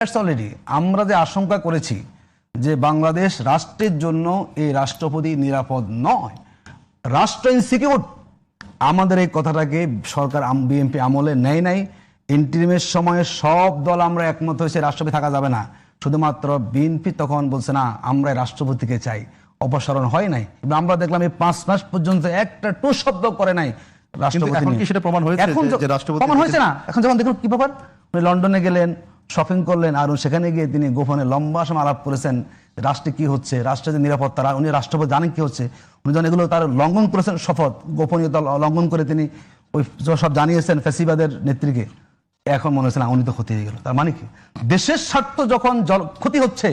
Already আমরা যে আশঙ্কা করেছি যে বাংলাদেশ রাষ্ট্রের জন্য এই রাষ্ট্রপতি নিরাপদ নয়, রাষ্ট্র ইনসিকিউর, আমাদের এই কথাটাকে সরকার বিএনপি আমলে নেয় নাই। ইন্টারিমের সময়ে সব দল আমরা একমত হয়েছে রাষ্ট্রপতি থাকা যাবে না, শুধুমাত্র বিএনপি তখন বলছে না আমরা রাষ্ট্রপতিকে চাই, অপসারণ হয় নাই। এবং আমরা দেখলাম এই 5 মাস পর্যন্ত একটা টু শব্দ করে নাই রাষ্ট্রপতি। এখন কি সেটা প্রমাণ হয়েছে যে রাষ্ট্রপতি প্রমাণ হয়েছে না? এখন যখন দেখুন কি ব্যাপার, লন্ডনে গেলেন, শপিং করলেন, আর সেখানে গিয়ে তিনি গোপনে লম্বা সময় আলাপ করেছেন রাষ্ট্রে কি হচ্ছে, রাষ্ট্রের যে নিরাপত্তা, উনি রাষ্ট্রপতি জানেন কি হচ্ছে। উনি যখন এগুলো তার লঙ্ঘন করেছেন, শপথ গোপনীয়তা লঙ্ঘন করে তিনি ওই সব জানিয়েছেন ফ্যাসিবাদের নেত্রীকে, এখন মনে হচ্ছে না উনি তো ক্ষতি হয়ে গেল। তার মানে কি, দেশের স্বার্থ যখন ক্ষতি হচ্ছে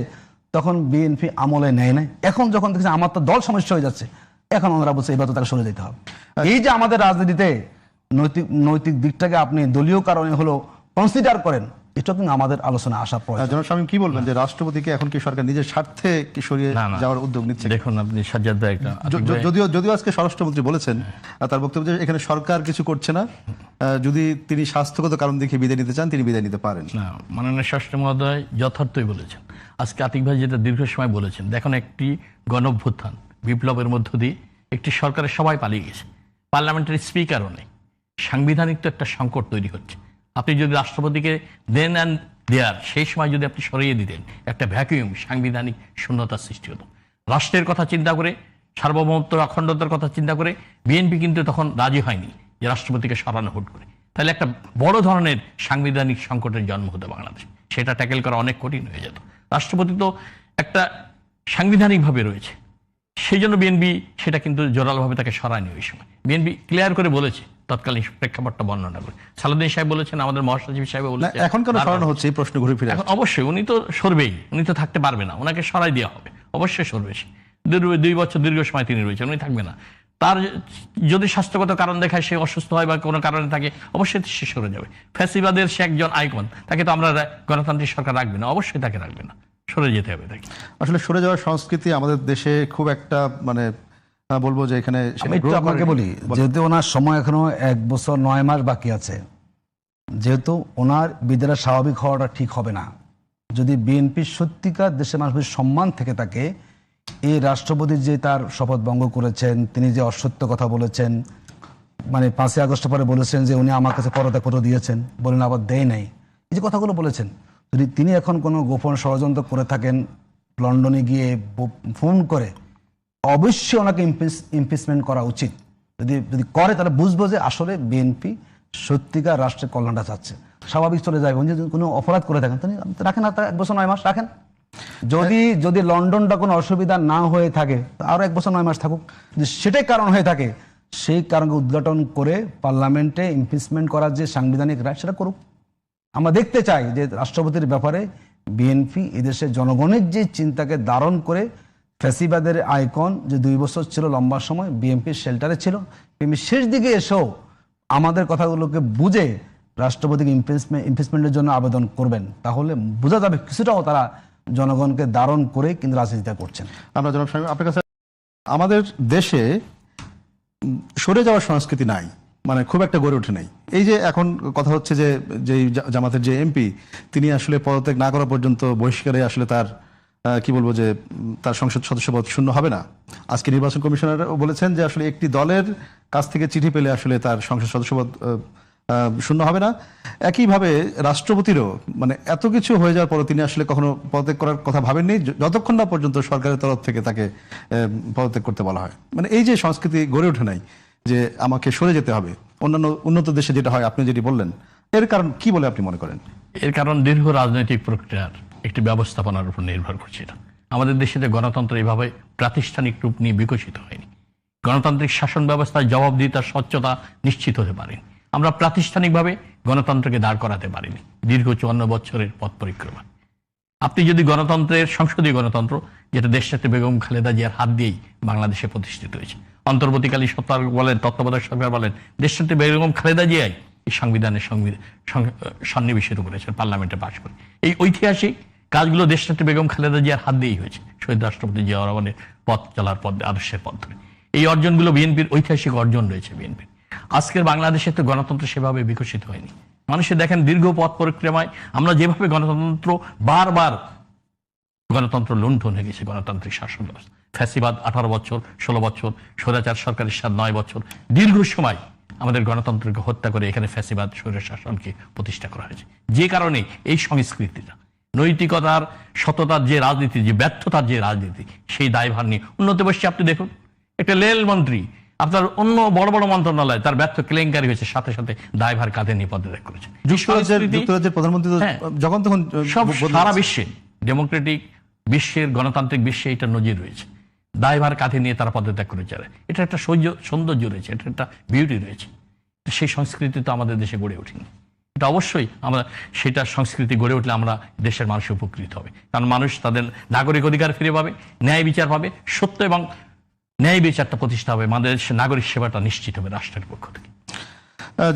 তখন বিএনপি আমলে নেয় নাই। এখন যখন দেখছে আমার তো দল সমস্যা হয়ে যাচ্ছে, এখন ওনারা বলছে এবার তো তাকে সরে যেতে হবে। এই যে আমাদের রাজনীতিতে নৈতিক দিকটাকে আপনি দলীয় কারণে হলো কনসিডার করেন, এটা কিন্তু আমাদের আলোচনা আসা প্রয়োজন। জনাব শামীম কি বলবেন যে রাষ্ট্রপতিকে এখন কি সরকার নিজের স্বার্থে কি সরিয়ে যাওয়ার উদ্যোগ নিচ্ছে? দেখুন আপনি সাজ্জাদ ভাই, যদিও আজকে স্বরাষ্ট্রমন্ত্রী বলেছেন তার বক্তব্য যে এখানে সরকার কিছু করছে না, যদি তিনি স্বাস্থ্যগত কারণ দেখে বিদায় নিতে চান তিনি বিদায় নিতে পারেন। না, মাননীয় স্বরাষ্ট্র মহোদয় যথার্থই বলেছেন। আজকে আতিক ভাই যেটা দীর্ঘ সময় বলেছেন, দেখুন একটি গণঅভ্যুত্থান বিপ্লবের মধ্য দিয়ে একটি সরকারের সবাই পালিয়ে গেছে, পার্লামেন্টারি স্পিকারও নেই, সাংবিধানিক তো একটা সংকট তৈরি হচ্ছে। আপনি যদি রাষ্ট্রপতিকে দেন অ্যান্ড দেয়ার সেই সময় যদি আপনি সরিয়ে দিতেন, একটা ভ্যাকুয়াম, সাংবিধানিক শূন্যতার সৃষ্টি হতো। রাষ্ট্রের কথা চিন্তা করে, সার্বভৌমত্ব অখণ্ডতার কথা চিন্তা করে বিএনপি কিন্তু তখন রাজি হয়নি যে রাষ্ট্রপতিকে সরানো হুট করে। তাহলে একটা বড় ধরনের সাংবিধানিক সংকটের জন্ম হতো বাংলাদেশ, সেটা ট্যাকেল করা অনেক কঠিন হয়ে যেত। রাষ্ট্রপতি তো একটা সাংবিধানিকভাবে রয়েছে, সেই জন্য বিএনপি সেটা কিন্তু জোরালোভাবে তাকে সরায়নি। ওই সময় বিএনপি ক্লিয়ার করে বলেছে, তৎকালীন প্রেক্ষাপটটা বর্ণনা করে সালাউদ্দিন সাহেব বলেছেন, আমাদের মহাসচিব সাহেব বলেছেন। এখন কেন সরানো হচ্ছে এই প্রশ্ন ঘুরে ফিরে? অবশ্যই উনি তো সরবেই, উনি তো থাকতে পারবে না, ওনাকে সরাই দেওয়া হবে, অবশ্যই সরবে। 2 বছর দীর্ঘ সময় তিনি রয়েছেন, উনি থাকবে না। তার যদি স্বাস্থ্যগত কারণ দেখায়, সে অসুস্থ হয় বা কোনো কারণে থাকে, অবশ্যই সে সরে যাবে। ফ্যাসিবাদের সে একজন আইকন, তাকে তো আমরা গণতান্ত্রিক সরকার রাখবে না, অবশ্যই তাকে রাখবে না, সরে যেতে হবে তাকে। আসলে সরে যাওয়ার সংস্কৃতি আমাদের দেশে খুব একটা মানে বলবো যে এখানে আপনাকে বলি, যেহেতু ওনার সময় এখনো 1 বছর 9 মাস বাকি আছে, যেহেতু ওনার বিদায় স্বাভাবিক হওয়াটা ঠিক হবে না। যদি বিএনপি সত্যিকার দেশের মানুষের সম্মান থেকে থাকে, এই রাষ্ট্রপতি যে তার শপথ ভঙ্গ করেছেন, তিনি যে অসত্য কথা বলেছেন, মানে 5ই আগস্টের পরে বলেছেন যে উনি আমার কাছে পদত্যাগপত্র দিয়েছেন, বলেন আবার দেয় নাই, এই যে কথাগুলো বলেছেন, যদি তিনি এখন কোনো গোপন ষড়যন্ত্র করে থাকেন, লন্ডনে গিয়ে ফোন করে, অবশ্যই ওনাকে ইমপিচমেন্ট করা উচিত। যদি করে তাহলে বুঝবো যে আসলে বিএনপি সত্যিকার রাষ্ট্রের কল্যাণটা চাচ্ছে, স্বাভাবিক চলে যাবে। উনি যদি কোনো অপরাধ করে থাকেন তিনি রাখেন, আর 1 বছর 9 মাস রাখেন। যদি লন্ডনটা কোনো অসুবিধা না হয়ে থাকে আরো 1 বছর 9 মাস থাকুক। যদি সেটাই কারণ হয়ে থাকে, সেই কারণকে উদ্ঘাটন করে পার্লামেন্টে ইমপিচমেন্ট করার যে সাংবিধানিক রায় সেটা করুক। আমরা দেখতে চাই যে রাষ্ট্রপতির ব্যাপারে বিএনপি এদেশের জনগণের যে চিন্তাকে ধারণ করে, ফ্যাসিবাদের আইকন যে 2 বছর ছিল লম্বা সময় বিএনপির শেল্টারে ছিল, বিএনপি শেষ দিকে এসেও আমাদের কথাগুলোকে বুঝে রাষ্ট্রপতিকে ইমপিচমেন্টের জন্য আবেদন করবেন, তাহলে বোঝা যাবে কিছুটাও তারা জনগণকে ধারণ করে কিন্তু রাজনীতিটা করছেন। আমরা জনাব শামীম আপনার কাছে, আমাদের দেশে সরে যাওয়ার সংস্কৃতি নাই, মানে খুব একটা গড়ে ওঠে নাই। এই যে এখন কথা হচ্ছে যে জামাতের যে এমপি, তিনি আসলে পদত্যাগ না করা পর্যন্ত বহিষ্কারে আসলে তার কি বলবো যে তার সংসদ সদস্যপদ শূন্য হবে না। আজকে নির্বাচন কমিশনার বলেছেন যে আসলে একটি দলের কাছ থেকে চিঠি পেলে আসলে তার সংসদ সদস্যপদ শূন্য হবে না। একইভাবে রাষ্ট্রপতিরও মানে এত কিছু হয়ে যাওয়ার পর তিনি আসলে কখনো পদত্যাগ করার কথা ভাবেননি, যতক্ষণ না পর্যন্ত সরকারের তরফ থেকে তাকে পদত্যাগ করতে বলা হয়। মানে এই যে সংস্কৃতি গড়ে ওঠে নাই যে আমাকে সরে যেতে হবে, অন্যান্য উন্নত দেশে যেটা হয় আপনি যেটি বললেন, এর কারণ কি বলে আপনি মনে করেন? এর কারণ দীর্ঘ রাজনৈতিক প্রক্রিয়ার একটি ব্যবস্থাপনার উপর নির্ভর করছে। এটা আমাদের দেশে গণতন্ত্র এইভাবে প্রাতিষ্ঠানিক রূপ নিয়ে বিকশিত হয়নি। গণতান্ত্রিক শাসন ব্যবস্থায় জবাবদিহিতার স্বচ্ছতা নিশ্চিত হতে পারেনি। আমরা প্রাতিষ্ঠানিকভাবে গণতন্ত্রকে দাঁড় করাতে পারিনি দীর্ঘ 54 বছরের পথ পরিক্রমা। আপনি যদি গণতন্ত্রের সংসদীয় গণতন্ত্র, যেটা দেশনেত্রী বেগম খালেদা জিয়ার হাত দিয়েই বাংলাদেশে প্রতিষ্ঠিত হয়েছে, অন্তর্বর্তীকালীন সরকার বলেন, তত্ত্বাবধায়ক সরকার বলেন, দেশনেত্রী বেগম খালেদা জিয়াই এই সংবিধানের সন্নিবেশিত করেছেন, পার্লামেন্টে পাশ করে। এই ঐতিহাসিক কাজগুলো দেশনেত্রী বেগম খালেদা জিয়ার হাত দিয়েই হয়েছে, শহীদ রাষ্ট্রপতি জিয়াউর রহমানের পথ চলার পথ, আদর্শের পথ ধরে। এই অর্জনগুলো বিএনপির ঐতিহাসিক অর্জন রয়েছে। বিএনপির আজকের বাংলাদেশে তো গণতন্ত্র সেভাবে বিকশিত হয়নি। মানুষের দেখেন দীর্ঘ পথ পরিক্রমায় আমরা যেভাবে গণতন্ত্র বারবার গণতন্ত্র লুণ্ঠন হয়ে গেছে, গণতান্ত্রিক শাসন ব্যবস্থা, ফ্যাসিবাদ 18 বছর, 16 বছর, স্বৈরাচার সরকারের সাথে 9 বছর, দীর্ঘ সময় আমাদের গণতন্ত্রকে হত্যা করে এখানে ফ্যাসিবাদ স্বৈর শাসনকে প্রতিষ্ঠা করা হয়েছে। যে কারণে এই সংস্কৃতিটা, নৈতিকতার, সততার যে রাজনীতি, যে ব্যর্থতার যে রাজনীতি, সেই দায়ভার নিয়ে উন্নতি বসছে। আপনি দেখুন, একটা রেল মন্ত্রী আপনার অন্য বড় বড় মন্ত্রণালয় তার ব্যর্থ কেলেঙ্কারি হয়েছে, সাথে সাথে দায়ভার কাঁধে নিয়ে পদত্যাগ করেছে। যুক্তরাজ্যের প্রধানমন্ত্রী তো যখন তখন সব সারা বিশ্বে, ডেমোক্রেটিক বিশ্বের, গণতান্ত্রিক বিশ্বে এটা নজির রয়েছে। দায়ভার কাঁধে নিয়ে তারা পদত্যাগ করেছে। এটা একটা সৌন্দর্য রয়েছে, এটা একটা বিউটি রয়েছে। সেই সংস্কৃতি তো আমাদের দেশে গড়ে ওঠেনি। এটা অবশ্যই আমরা সেটা সংস্কৃতি গড়ে উঠলে আমরা দেশের মানুষ উপকৃত হবে। কারণ মানুষ তাদের নাগরিক অধিকার ফিরে পাবে, ন্যায় বিচার পাবে, সত্য এবং ন্যায় বিচারটা প্রতিষ্ঠা হবে, আমাদের দেশের নাগরিক সেবাটা নিশ্চিত হবে রাষ্ট্রের পক্ষ থেকে।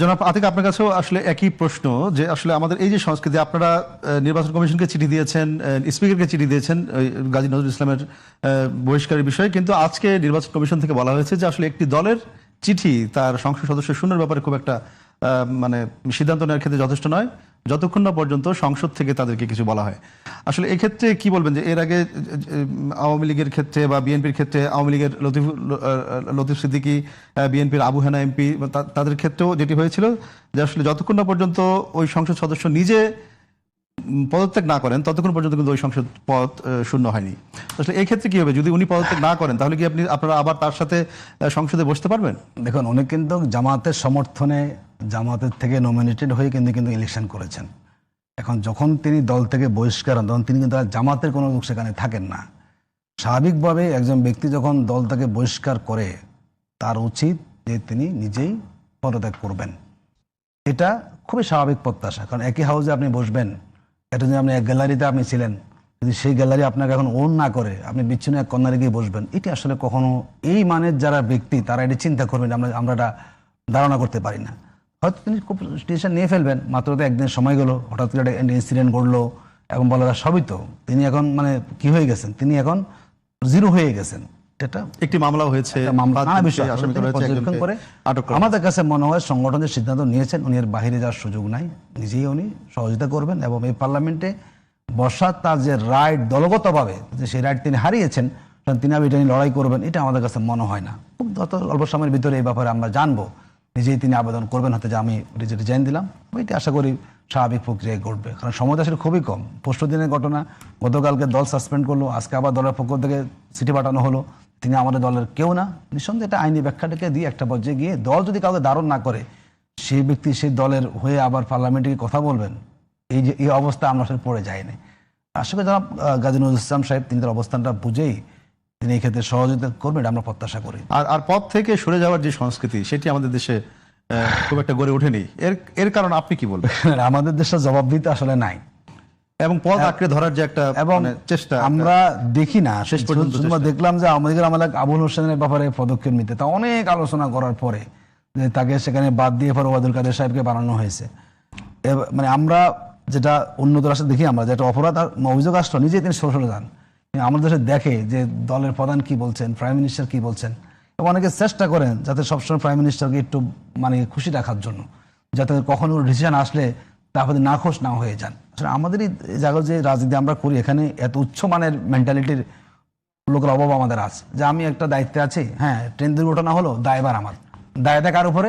জনাব আতিক, আপনার কাছেও আসলে একই প্রশ্ন, যে আসলে আমাদের এই যে সংস্কৃতি, আপনারা নির্বাচন কমিশনকে চিঠি দিয়েছেন, স্পিকারকে চিঠি দিয়েছেন গাজী নজরুল ইসলামের বহিষ্কারের বিষয়ে, কিন্তু আজকে নির্বাচন কমিশন থেকে বলা হয়েছে যে আসলে একটি দলের চিঠি তার সংসদ সদস্য শূন্যের ব্যাপারে খুব একটা মানে সিদ্ধান্ত নেওয়ার ক্ষেত্রে যথেষ্ট নয়, যতক্ষণ না পর্যন্ত সংসদ থেকে তাদেরকে কিছু বলা হয়। আসলে এক্ষেত্রে কি বলবেন, যে এর আগে আওয়ামী লীগের ক্ষেত্রে বা বিএনপির ক্ষেত্রে আওয়ামী লীগের লতিফ সিদ্দিকী, বিএনপির আবু হেনা এমপি, তাদের ক্ষেত্রেও যেটি হয়েছিল যে আসলে যতক্ষণ না পর্যন্ত ওই সংসদ সদস্য নিজে পদত্যাগ না করেন ততক্ষণ পর্যন্ত কিন্তু ওই সংসদ পদ শূন্য হয়নি। আসলে এই ক্ষেত্রে কি হবে, যদি উনি পদত্যাগ না করেন তাহলে কি আপনারা আবার তার সাথে সংসদে বসতে পারবেন? দেখুন, উনি কিন্তু জামাতের সমর্থনে, জামাতের থেকে নমিনেটেড হয়ে কিন্তু ইলেকশন করেছেন। এখন যখন তিনি দল থেকে বহিষ্কার হন তখন তিনি কিন্তু আর জামাতের কোনো লোক সেখানে থাকেন না। স্বাভাবিকভাবে একজন ব্যক্তি যখন দল থেকে বহিষ্কার করে তার উচিত যে তিনি নিজেই পদত্যাগ করবেন। এটা খুবই স্বাভাবিক প্রত্যাশা, কারণ একই হাউসে আপনি বসবেন, এটা যদি আপনি এক গ্যালারিতে আপনি ছিলেন, যদি সেই গ্যালারি আপনাকে এখন ওন না করে আপনি বিচ্ছিন্ন এক কর্নারে গিয়ে বসবেন, এটি আসলে কখনো এই মানের যারা ব্যক্তি তারা এটি চিন্তা করবেন, আমরা এটা ধারণা করতে পারি না। হয়তো তিনি খুব ডিসিশন নিয়ে ফেলবেন, মাত্র তো একদিন সময় গেল, হঠাৎ করে একটা ইনসিডেন্ট ঘটলো এবং বলার সবই তো তিনি এখন মানে কি হয়ে গেছেন, তিনি এখন জিরো হয়ে গেছেন। এটা একটি মামলা হয়েছে, আমাদের কাছে মনে হয় সংগঠনের সিদ্ধান্ত নিয়েছেন, উনি এর বাহিরে যাওয়ার সুযোগ নাই, নিজেই উনি সহযোগিতা করবেন এবং এই পার্লামেন্টে বসার তার যে রাইট দলগতভাবে যে সেই রাইট তিনি হারিয়েছেন, তিনি এটা নিয়ে লড়াই করবেন, এটা আমাদের কাছে মনে হয় না। খুব যত অল্প সময়ের ভিতরে এই ব্যাপারে আমরা জানবো, নিজেই তিনি আবেদন করবেন, হতে যে আমি রিজাইন দিলাম, এটি আশা করি স্বাভাবিক প্রক্রিয়ায় ঘটবে। কারণ সময় আসলে খুবই কম, পরশু দিনের ঘটনা, গতকালকে দল সাসপেন্ড করলো, আজকে আবার দলের পক্ষ থেকে চিঠি পাঠানো হলো, তিনি আমাদের দলের কেউ না। নিঃসন্দেহে এটা আইনি ব্যাখ্যাটাকে দিয়ে একটা পর্যায়ে গিয়ে দল যদি কাউকে ধারণ না করে, সেই ব্যক্তি সেই দলের হয়ে আবার পার্লামেন্টে কথা বলবেন, এই অবস্থা আমরা আসলে পড়ে যায়নি। আশা করি জনাব গাজী নজরুল ইসলাম সাহেব তিনি তার অবস্থানটা বুঝেই তিনি এই ক্ষেত্রে সহযোগিতা করবেন, আমরা প্রত্যাশা করি। আর পদ থেকে সরে যাওয়ার যে সংস্কৃতি, সেটি আমাদের দেশে খুব একটা গড়ে ওঠেনি। এর কারণ আপনি কি বলবেন? আমাদের দেশের জবাবদিহিতা আসলে নাই, এবং পদ আঁকড়ে ধরার যে একটা এবং চেষ্টা আমরা দেখি না। শেষ পর্যন্ত দেখলাম যে আমাদের আবুল হোসেনের ব্যাপারে পদক্ষেপ নিতে, তা অনেক আলোচনা করার পরে যে তাকে সেখানে বাদ দিয়ে পরে ওবায়দুল কাদের সাহেবকে বানানো হয়েছে। মানে আমরা যেটা উন্নত রাষ্ট্রে দেখি, আমরা যেটা অপরাধ আর অভিযোগ রাষ্ট্র নিজেই তিনি সরে যান, আমাদের দেশে দেখে যে দলের প্রধান কি বলছেন, প্রাইম মিনিস্টার কি বলছেন, এবং অনেকে চেষ্টা করেন যাতে সবসময় প্রাইম মিনিস্টারকে একটু মানে খুশি রাখার জন্য, যাতে কখনো ডিসিশন আসলে তারপরে নাখোশ না হয়ে যান। আসলে আমাদের এই জায়গায় যে রাজনীতি আমরা করি, এখানে এত উচ্চ মানের মেন্টালিটির লোকের অভাব আমাদের আছে, যে আমি একটা দায়িত্বে আছি, হ্যাঁ ট্রেন দুর্ঘটনা হলো, দায়বার আমার, দায়টা কার উপরে,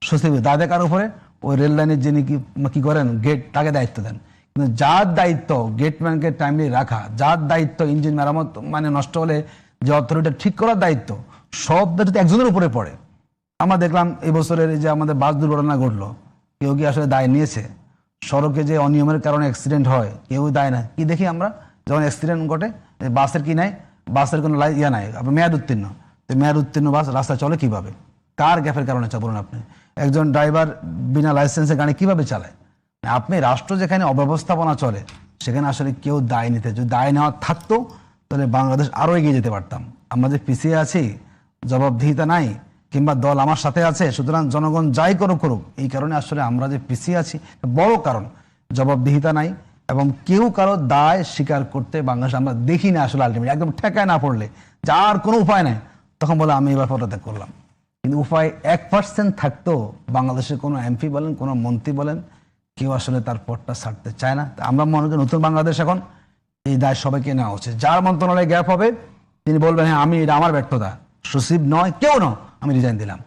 সচিব দায়টা কার উপরে, ওই রেল লাইনের যিনি কি করেন গেট, তাকে দায়িত্ব দেন। কিন্তু যার দায়িত্ব গেটম্যানকে টাইমলি রাখা, যার দায়িত্ব ইঞ্জিন মেরামত মানে নষ্ট হলে যে অথরিটি ঠিক করার দায়িত্ব, সব দায়িত্ব একজনের উপরে পড়ে। আমরা দেখলাম এই বছরের যে আমাদের বাস দুর্ঘটনা ঘটলো, কেউ কি আসলে দায় নিয়েছে? সড়কে যে অনিয়মের কারণে অ্যাক্সিডেন্ট হয়, কেউ দায় না। কি দেখি আমরা যখন অ্যাক্সিডেন্ট ঘটে, বাসের কি নাই, বাসের কোনো ইয়া নাই, আপনার মেয়াদ উত্তীর্ণ, তো মেয়াদ উত্তীর্ণ বাস রাস্তায় চলে কিভাবে, কার গ্যাপের কারণে বলুন আপনি? একজন ড্রাইভার বিনা লাইসেন্সে গাড়ি কিভাবে চালায়? আপনি রাষ্ট্র যেখানে অব্যবস্থাপনা চলে, সেখানে আসলে কেউ দায় নিতে, যদি দায় নেওয়া থাকতো তাহলে বাংলাদেশ আরও এগিয়ে যেতে পারতাম। আমরা যে পিছিয়ে আছি, জবাবদিহিতা নাই, কিংবা দল আমার সাথে আছে, সুতরাং জনগণ যাই করুক, এই কারণে আসলে আমরা যে পিছিয়ে আছি বড় কারণ, জবাবদিহিতা নাই এবং কেউ কারো দায় স্বীকার করতে বাংলাদেশ আমরা দেখি না। আসলে আলটিমেটলি একদম ঠেকায় না পড়লে, যার কোনো উপায় নাই, তখন বলে আমি এবার পদত্যাগ করলাম। কিন্তু উপায় 1% থাকতো, বাংলাদেশের কোনো এমপি বলেন, কোনো মন্ত্রী বলেন, কেউ আসলে তার পদটা ছাড়তে চায় না। তা আমরা মনে করি নতুন বাংলাদেশ এখন এই দায় সবাইকে নেওয়া উচিত। যার মন্ত্রণালয়ে গ্যাপ হবে তিনি বলবেন হ্যাঁ আমি এটা আমার ব্যর্থতা, সচিব নয় কেউ নয়, আমি রিজাইন দিলাম।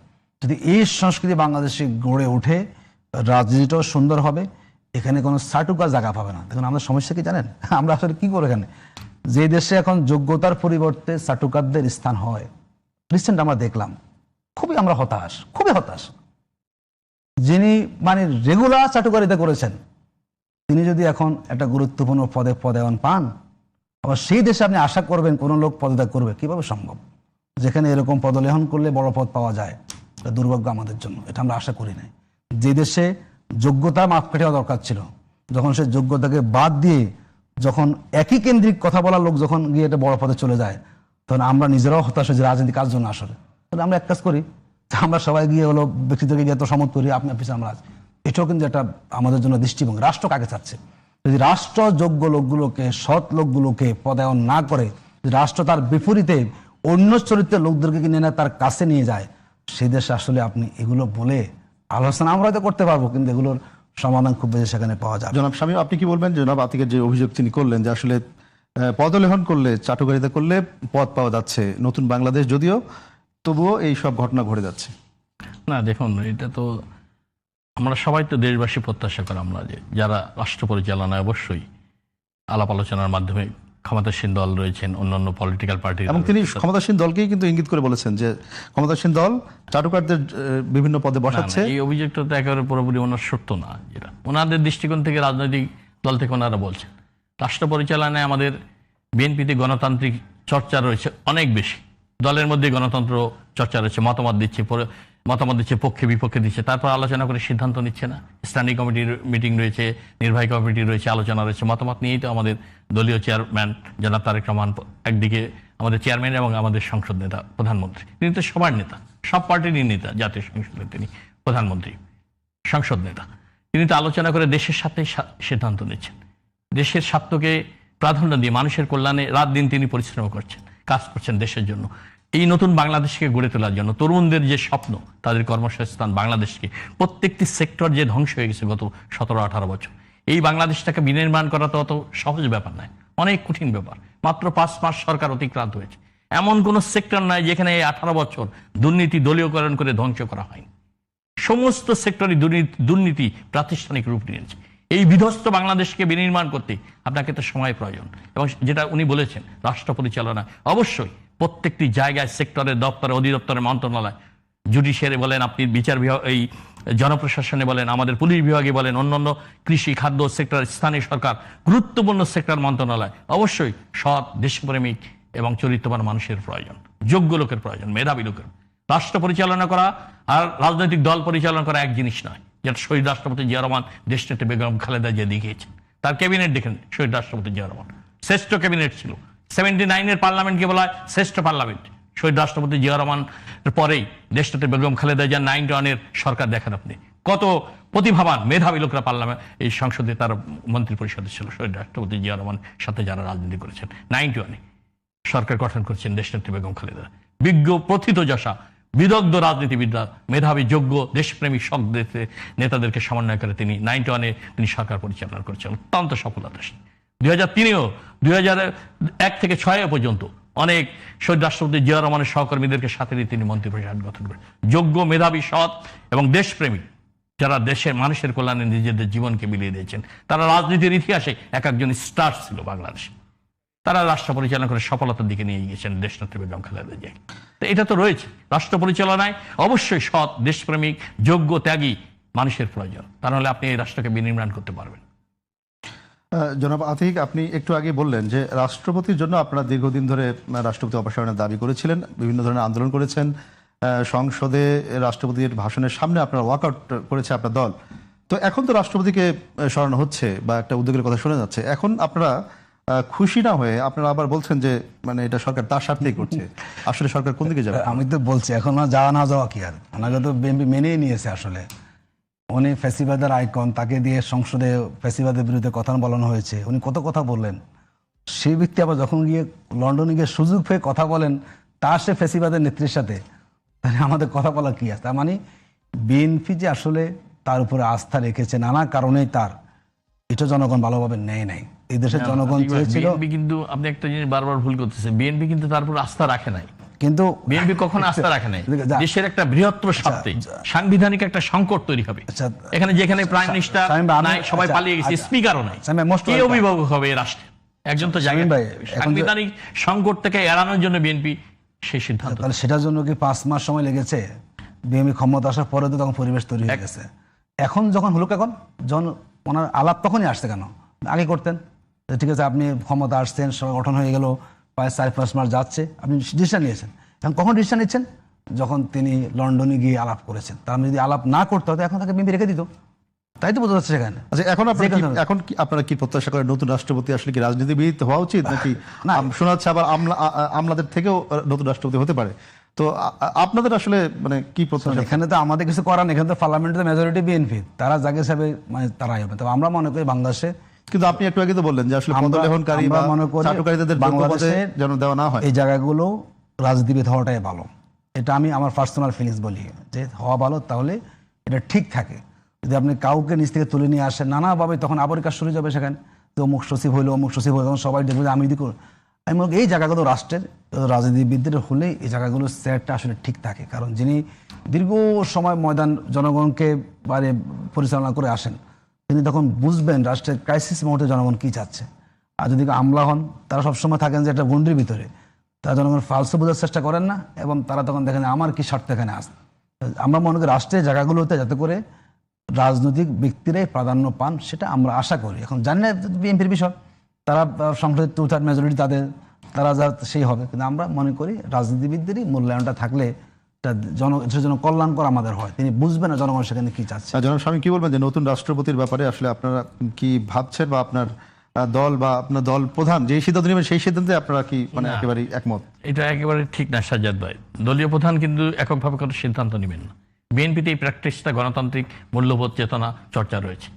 যদি এই সংস্কৃতি বাংলাদেশে গড়ে ওঠে রাজনীতিটাও সুন্দর হবে, এখানে কোনো সাটুকা জায়গা পাবে না। দেখুন আমাদের সমস্যা কি জানেন, আমরা আসলে কি করে এখানে যে দেশে এখন যোগ্যতার পরিবর্তে চাটুকারদের স্থান হয়, রিসেন্ট আমরা দেখলাম, খুবই আমরা হতাশ, খুবই হতাশ। যিনি মানে রেগুলার চাটুকারিতা করেছেন তিনি যদি এখন একটা গুরুত্বপূর্ণ পদে পদায়ন পান, আবার সেই দেশে আপনি আশা করবেন কোনো লোক পদত্যাগ করবে, কিভাবে সম্ভব? যেখানে এরকম পদলেহন করলে বড় পদ পাওয়া যায়, এটা দুর্ভাগ্য আমাদের জন্য, এটা আমরা আশা করি নাই। যে দেশে যোগ্যতা মাপকাঠি হওয়া দরকার ছিল, যখন সে যোগ্যতাকে বাদ দিয়ে যখন একই কেন্দ্রিক কথা বলার লোক যখন গিয়ে একটা বড় পদে চলে যায়, তখন আমরা নিজেরাও হতাশ হয়ে যে রাজনীতি কার জন্য আসলে। তাহলে আমরা এক কাজ করি, আমরা সবাই গিয়ে হলো ব্যক্তিদেরকে গিয়ে তো সমর্থ করি, আপনি পিছনে আমরা আছি। এটাও কিন্তু একটা আমাদের জন্য দৃষ্টিভঙ্গি। রাষ্ট্র কাকে চাচ্ছে? যদি রাষ্ট্র যোগ্য লোকগুলোকে, সৎ লোকগুলোকে পদায়ন না করে, রাষ্ট্র তার বিপরীতে অন্য চরিত্রের লোকদেরকে কিনে নেয়, তার কাছে নিয়ে যায়, সেই দেশে আসলে আপনি এগুলো বলে আলোচনা আমরা হয়তো করতে পারবো, কিন্তু এগুলোর সমাধান খুব বেশি সেখানে পাওয়া যাবে। জনাব শামীম, আপনি কি বলবেন? জনাব আতিকের যে অভিযোগ তিনি করলেন যে আসলে পদলেহন করলে, চাটুকারিতা করলে পদ পাওয়া যাচ্ছে নতুন বাংলাদেশ, যদিও তবুও এই সব ঘটনা ঘটে যাচ্ছে। না দেখুন, এটা তো আমরা সবাই তো দেশবাসী প্রত্যাশা করে আমরা যে যারা রাষ্ট্র পরিচালনায় অবশ্যই আলাপ আলোচনার মাধ্যমে ক্ষমতাসীন দল রয়েছেন, অন্যান্য পলিটিক্যাল পার্টি, এবং তিনি ক্ষমতাসীন দলকেই কিন্তু ইঙ্গিত করে বলেছেন যে ক্ষমতাসীন দল চাটুকারদের বিভিন্ন পদে বসাচ্ছে। এই অভিযোগটা তো একেবারে পুরোপুরি ওনার সত্য না। যেটা ওনাদের দৃষ্টিকোণ থেকে, রাজনৈতিক দল থেকে ওনারা বলছেন, রাষ্ট্র পরিচালনায় আমাদের বিএনপিতে গণতান্ত্রিক চর্চা রয়েছে অনেক বেশি, দলের মধ্যে গণতন্ত্র চর্চা রয়েছে, মতামত দিচ্ছে, পক্ষে বিপক্ষে দিচ্ছে, তারপর আলোচনা করে সিদ্ধান্ত নিচ্ছে না। স্ট্যান্ডিং কমিটির মিটিং রয়েছে, নির্বাহী কমিটি রয়েছে, আলোচনা রয়েছে, মতামত নিয়েই তো আমাদের দলীয় চেয়ারম্যান জনাব তারেক রহমান একদিকে আমাদের চেয়ারম্যান এবং আমাদের সংসদ নেতা প্রধানমন্ত্রী, তিনি তো সবার নেতা, সব পার্টিরই নেতা, জাতীয় সংসদের তিনি প্রধানমন্ত্রী, সংসদ নেতা, তিনি তো আলোচনা করে দেশের সাথে সিদ্ধান্ত নিচ্ছেন। দেশের স্বার্থকে প্রাধান্য দিয়ে মানুষের কল্যাণে রাত দিন তিনি পরিশ্রম করছেন, কাজ করছেন দেশের জন্য, এই নতুন বাংলাদেশকে গড়ে তোলার জন্য। তরুণদের যে স্বপ্ন, তাদের কর্মসংস্থান, বাংলাদেশকে প্রত্যেকটি সেক্টর যে ধ্বংস হয়ে গেছে গত 17-18 বছর, এই বাংলাদেশটাকে বিনির্মাণ করা তো অত সহজ ব্যাপার নয়, অনেক কঠিন ব্যাপার। মাত্র 5 মাস সরকার অতিক্রান্ত হয়েছে, এমন কোন সেক্টর নয় যেখানে এই 18 বছর দুর্নীতি দলীয়করণ করে ধ্বংস করা হয়নি। সমস্ত সেক্টরই দুর্নীতি প্রাতিষ্ঠানিক রূপ নিয়েছে। এই বিধ্বস্ত বাংলাদেশকে বিনির্মাণ করতে আপনাকে তো সময় প্রয়োজন, এবং যেটা উনি বলেছেন রাষ্ট্র পরিচালনা অবশ্যই প্রত্যেকটি জায়গায়, সেক্টরে, দপ্তরে, অধিদপ্তরে, মন্ত্রণালয়, জুডিশিয়ারি বলেন, আপনি বিচার বিভাগ, এই জনপ্রশাসনে বলেন, আমাদের পুলিশ বিভাগে বলেন, অন্যান্য কৃষি, খাদ্য সেক্টর, স্থানীয় সরকার, গুরুত্বপূর্ণ সেক্টর, মন্ত্রণালয়, অবশ্যই সৎ, দেশপ্রেমিক এবং চরিত্রবান মানুষের প্রয়োজন, যোগ্য লোকের প্রয়োজন, মেধাবী লোকের। রাষ্ট্র পরিচালনা করা আর রাজনৈতিক দল পরিচালনা করা এক জিনিস নয়, যেটা শহীদ রাষ্ট্রপতি জিয়া রহমান, দেশনেত্রী বেগম খালেদা জিয়া দেখিয়েছেন। তার ক্যাবিনেট দেখেন, শহীদ রাষ্ট্রপতি জিয়া রহমান শ্রেষ্ঠ ক্যাবিনেট ছিল। 79-এর পার্লামেন্টকে বলা হয় শ্রেষ্ঠ পার্লামেন্ট। শহীদ রাষ্ট্রপতি জিয়া রহমানের পরেই দেশনেত্রী বেগম খালেদা জিয়া 91-এর সরকার দেখেন আপনি, কত প্রতিভাবান মেধাবী লোকরা পার্লামেন্ট, এই সংসদে তার মন্ত্রী পরিষদে ছিল। শহীদ রাষ্ট্রপতি জিয়া রহমান সাথে যারা রাজনীতি করেছেন, 91-এ সরকার গঠন করেছেন দেশনেত্রী বেগম খালেদা। বিজ্ঞ, প্রথিত যশা, বিদগ্ধ রাজনীতিবিদরা, মেধাবী, যোগ্য, দেশপ্রেমী সব নেতাদেরকে সমন্বয় করে তিনি 91-এ তিনি সরকার পরিচালনা করেছেন অত্যন্ত সফলতা। 2003-এও 2001 থেকে 2006 পর্যন্ত অনেক শহীদ রাষ্ট্রপতি জিয়া রহমানের সহকর্মীদেরকে সাথে নিয়ে তিনি মন্ত্রী পরিষদ গঠন করেন। যোগ্য, মেধাবী, সৎ এবং দেশপ্রেমী, যারা দেশের মানুষের কল্যাণে নিজেদের জীবনকে বিলিয়ে দিয়েছেন, তারা রাজনীতির ইতিহাসে এক একজন স্টার ছিল বাংলাদেশে। তারা রাষ্ট্র পরিচালনা করে সফলতার দিকে নিয়ে গিয়েছেন দেশনেত্রী বেগম খালেদা জিয়া। তো এটা তো রয়েছে, রাষ্ট্র পরিচালনায় অবশ্যই সৎ, দেশপ্রেমিক, যোগ্য, ত্যাগী মানুষের প্রয়োজন, তা নাহলে আপনি এই রাষ্ট্রকে বিনির্মাণ করতে পারবেন। জনাব আতিক, আপনি একটু আগে বললেন যে রাষ্ট্রপতির জন্য আপনারা দীর্ঘদিন ধরে রাষ্ট্রপতি অপসারণের দাবি করেছিলেন, বিভিন্ন ধরনের আন্দোলন করেছেন, সংসদে রাষ্ট্রপতির ভাষণের সামনে আপনারা ওয়াকআউট করেছে আপনার দল। তো এখন তো রাষ্ট্রপতিকে সরানো হচ্ছে বা একটা উদ্যোগের কথা শোনা যাচ্ছে, এখন আপনারা খুশি না হয়ে আপনারা আবার বলছেন যে মানে এটা সরকার তার স্বার্থেই করছে। আসলে সরকার কোন দিকে যাবে? আমি তো বলছি এখন যাওয়া না যাওয়া কি আর, ওনাকে তো বিএনপি মেনেই নিয়েছে। আসলে উনি ফ্যাসিবাদের আইকন, তাকে দিয়ে সংসদে ফ্যাসিবাদের বিরুদ্ধে কথা বলানো হয়েছে, উনি কত কথা বললেন। সেই ব্যক্তি আবার যখন গিয়ে লন্ডনে গিয়ে সুযোগ পেয়ে কথা বলেন তার সে ফ্যাসিবাদের নেত্রীর সাথে, তাহলে আমাদের কথা বলা কি আছে? তার মানে বিএনপি যে আসলে তার উপরে আস্থা রেখেছে নানা কারণেই তার, এটা জনগণ ভালোভাবে নেয় নাই। এই দেশের জনগণ চেয়েছিল, বিএনপি কিন্তু আপনি একটা জিনিস বারবার ভুল করতেছেন, বিএনপি কিন্তু তার উপর আস্থা রাখে নাই। কিন্তু বিএনপি কখনো আস্থা রাখে নাই। দেশের একটা বৃহত্তর স্বার্থে সাংবিধানিক একটা সংকট তৈরি হবে আচ্ছা, এখানে, যেখানে প্রাইম মিনিস্টার নাই, সবাই পালিয়ে গেছে, স্পিকারও নাই, কে অভিভাবক হবে এই রাষ্ট্রে? একজন তো জায়গা সাংবিধানিক সংকট থেকে এড়ানোর জন্য বিএনপি সেই সিদ্ধান্ত। তাহলে সেটার জন্য কি 5 মাস সময় লেগেছে? বিএনপি ক্ষমতা আসার পরে তো তখন পরিবেশ তৈরি হয়ে গেছে। এখন যখন হলো, এখন যখন ওনার আলাপ তখনই আসছে, কেন আগে করতেন? ঠিক আছে, আপনি ক্ষমতা আসছেন, সবাই গঠন হয়ে গেল, প্রায় 4-5 মাস যাচ্ছে, আপনি ডিসিশন নিয়েছেন। এখন কখন ডিসিশন নিচ্ছেন? যখন তিনি লন্ডনে গিয়ে আলাপ করেছেন। তার যদি আলাপ না করতে হতো এখন তাকে বিএনপি রেখে দিত, তাই তো বোঝা যাচ্ছে সেখানে। আচ্ছা, এখন কি আপনারা কি প্রত্যাশা করেন? নতুন রাষ্ট্রপতি আসলে কি রাজনীতিবিদ হওয়া উচিত, নাকি শোনা যাচ্ছে আবার আমলাদের থেকেও নতুন রাষ্ট্রপতি হতে পারে? তো আপনাদের আসলে মানে কি প্রত্যাশা? এখানে তো আমাদের কিছু করার নেই, এখানে তো পার্লামেন্টের মেজরিটি বিএনপি, তারা যাকে হিসাবে মানে তারাই হবে। তবে আমরা মনে করি বাংলাদেশে, কিন্তু আপনি একটু আগে তো বললেন যে আসলে পদলেহনকারী বা চাটুকারীদের বাংলাদেশে যেন দেওয়া না হয়, এই জায়গাগুলো রাজনীতিবিদ হওয়াটাই ভালো। এটা আমি আমার পার্সোনাল ফিলিংস বলি যে হওয়া ভালো, তাহলে এটা ঠিক থাকে। যদি আপনি কাউকে নিচ থেকে তুলে নিয়ে আসেন নানাভাবে, তখন আবার কাজ শুরু যাবে সেখানে, তো অমুক সচিব হইলো, অমুক সচিব হইলো, তখন সবাই দেখবে আমি দিক। আমি মনে করি এই জায়গাগুলো রাষ্ট্রের রাজনীতিবিদদের হলে এই জায়গাগুলো সেটটা আসলে ঠিক থাকে। কারণ যিনি দীর্ঘ সময় ময়দান জনগণকে বাইরে পরিচালনা করে আসেন, তিনি তখন বুঝবেন রাষ্ট্রের ক্রাইসিস মুহূর্তে জনগণ কি চাচ্ছে। আর যদি আমলা হন, তারা সবসময় থাকেন যে একটা গন্ডির ভিতরে, তারা জনগণ ফালসু বোঝার চেষ্টা করেন না, এবং তারা তখন দেখেন আমার কি স্বার্থ এখানে আস। আমরা মনে করি রাষ্ট্রের জায়গাগুলোতে যাতে করে রাজনৈতিক ব্যক্তিরাই প্রাধান্য পান, সেটা আমরা আশা করি। এখন জানি না বিএনপির বিষয়, তারা সংসদের 2/3 মেজরিটি তাদের, তারা যা সেই হবে, কিন্তু আমরা মনে করি রাজনীতিবিদদেরই মূল্যায়নটা থাকলে জন্য কল্যাণকর আমাদের হয়। তিনি বুঝবেন না জনগণ সেখানে কি চাচ্ছে। জনাব স্বামী, কি বলবেন যে নতুন রাষ্ট্রপতির ব্যাপারে আসলে আপনারা কি ভাবছেন, বা আপনার দল বা আপনার দল প্রধান যে সিদ্ধান্ত নেবেন সেই সিদ্ধান্তে আপনারা কি মানে একেবারেই একমত? এটা একেবারে ঠিক না সাজ্জাদ ভাই, দলীয় প্রধান কিন্তু এককভাবে কোনো সিদ্ধান্ত নেবেন না। বিএনপিতে এই প্র্যাকটিসটা গণতান্ত্রিক মূল্যবোধ চেতনা চর্চা রয়েছে।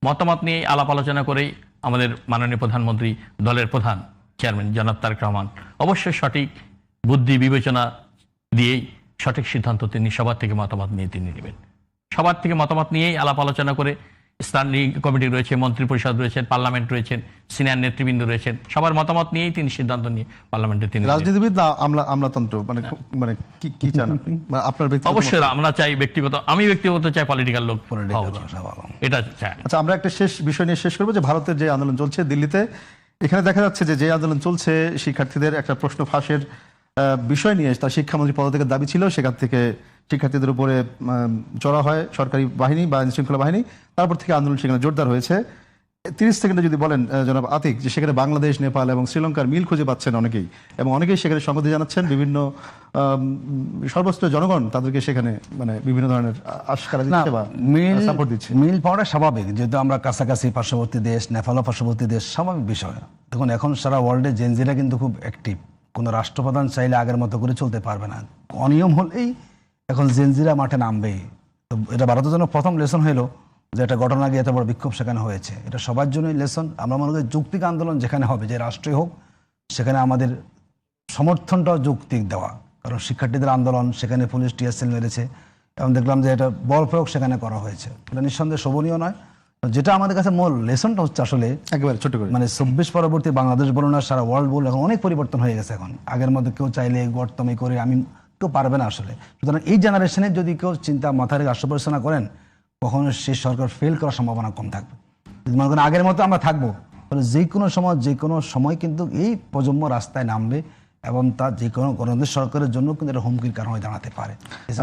মতামত নিয়ে আলাপ আলোচনা করেই আমাদের মাননীয় প্রধানমন্ত্রী, দলের প্রধান চেয়ারম্যান জনাব তারেক রহমান অবশ্যই সঠিক বুদ্ধি বিবেচনা দিয়েই সঠিক সিদ্ধান্ত তিনি সবার থেকে মতামত নিয়ে তিনি নেবেন। সবার থেকে মতামত নিয়েই আলাপ আলোচনা করে, স্ট্যান্ডিং কমিটি রয়েছে, মন্ত্রী পরিষদ রয়েছেন, পার্লামেন্ট রয়েছেন, সিনিয়র নেতৃবৃন্দ রয়েছেন, সবার মতামত নিয়েই তিনি সিদ্ধান্ত নিয়ে পার্লামেন্টে তিনি। রাজনীতিবিদ না আমলাতন্ত্র, মানে মানে কি চান আপনার ব্যক্তিগত? অবশ্যই আমরা চাই ব্যক্তিগত, আমি ব্যক্তিগত চাই পলিটিক্যাল লোক, এটা চাই। আচ্ছা, আমরা একটা শেষ বিষয় নিয়ে শেষ করবো যে ভারতের যে আন্দোলন চলছে দিল্লিতে, এখানে দেখা যাচ্ছে যে আন্দোলন চলছে শিক্ষার্থীদের একটা প্রশ্ন ফাঁসের বিষয় নিয়ে তার শিক্ষামন্ত্রী পদত্যাগের দাবি ছিল, সেখান থেকে শিক্ষার্থীদের উপরে চড়া হয় সরকারি বাহিনী বা আইনশৃঙ্খলা বাহিনী, তারপর থেকে আন্দোলন সেখানে জোরদার হয়েছে। 30 সেকেন্ডে যদি বলেন জনাব আতিক, যে সেখানে বাংলাদেশ, নেপাল এবং শ্রীলঙ্কার মিল খুঁজে পাচ্ছেন অনেকেই, এবং অনেকেই সেখানে সংহতি জানাচ্ছেন, বিভিন্ন সর্বস্তরের জনগণ তাদেরকে সেখানে মানে বিভিন্ন ধরনের আশকারা দিচ্ছে বা সাপোর্ট দিচ্ছে। মিল পাওয়াটা স্বাভাবিক, যেহেতু আমরা কাছাকাছি পার্শ্ববর্তী দেশ, নেপালও পার্শ্ববর্তী দেশ, স্বাভাবিক বিষয়। দেখুন এখন সারা ওয়ার্ল্ডে জেনজিরা কিন্তু খুব অ্যাক্টিভ, কোনো রাষ্ট্রপ্রধান চাইলে আগের মতো করে চলতে পারবে না, অনিয়ম হলেই এখন জেনজিরা মাঠে নামবেই। তো এটা ভারতের জন্য প্রথম লেসন হলো যে একটা ঘটনা গিয়ে এত বড় বিক্ষোভ সেখানে হয়েছে, এটা সবার জন্যই লেসন। আমরা মনে করি যৌক্তিক আন্দোলন যেখানে হবে, যে রাষ্ট্রই হোক, সেখানে আমাদের সমর্থনটাও যৌক্তিক দেওয়া। কারণ শিক্ষার্থীদের আন্দোলন, সেখানে পুলিশ টিয়ারশেল মেরেছে, এবং দেখলাম যে এটা বল প্রয়োগ সেখানে করা হয়েছে, এটা নিঃসন্দেহে শোভনীয় নয়। যেটা আমাদের কাছে মূল লেসনটা হচ্ছে আসলে একেবারে ছোট করে, মানে 24 পরবর্তী বাংলাদেশ বলুন না, সারা ওয়ার্ল্ড বলুন, এখন অনেক পরিবর্তন হয়ে গেছে। এখন আগের মধ্যে কেউ চাইলে গর্তমি করে আমি কেউ পারবে না আসলে। সুতরাং এই জেনারেশনে যদি কেউ চিন্তা মাথায় রেখে রাষ্ট্র পরিচালনা করেন, কখনো সেই সরকার ফেল করার সম্ভাবনা কম থাকবে। যদি মনে করেন আগের মতো আমরা থাকবো, তাহলে যে কোনো সময় কিন্তু এই প্রজন্ম রাস্তায় নামবে, এবং তার যে কোনো গণতান্ত্রিক সরকারের জন্য কিন্তু এটা হুমকির কারণ হয়ে দাঁড়াতে পারে।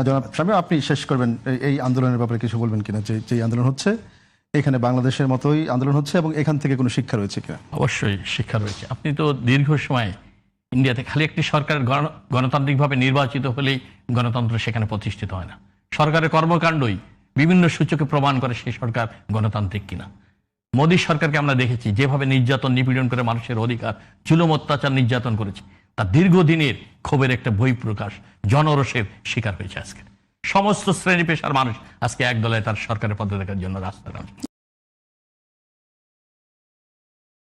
জনাব স্বামী, আপনি শেষ করবেন এই আন্দোলনের ব্যাপারে কিছু বলবেন কিনা, যে আন্দোলন হচ্ছে এখানে বাংলাদেশের মতোই আন্দোলন হচ্ছে, এবং এখান থেকে কোনো শিক্ষা রয়েছে কিনা? অবশ্যই শিক্ষা রয়েছে। আপনি তো দীর্ঘ সময় ইন্ডিয়াতে খালি একটি সরকার গণতান্ত্রিকভাবে নির্বাচিত হলেই গণতন্ত্র সেখানে প্রতিষ্ঠিত হয় না। সরকারের কর্মকাণ্ডই বিভিন্ন সূচকে প্রমাণ করে সেই সরকার গণতান্ত্রিক কিনা। মোদী সরকারকে আমরা দেখেছি যেভাবে নির্যাতন নিপীড়ন করে মানুষের অধিকার, জুলুম অত্যাচার নির্যাতন করেছে, তার দীর্ঘদিনের ক্ষোভের একটা বহিঃপ্রকাশ, জনরোষের শিকার হয়েছে আজকে। সমস্ত শ্রেণী পেশার মানুষ আজকে এক দলে তার সরকারের পদত্যাগের জন্য রাস্তা নামছে।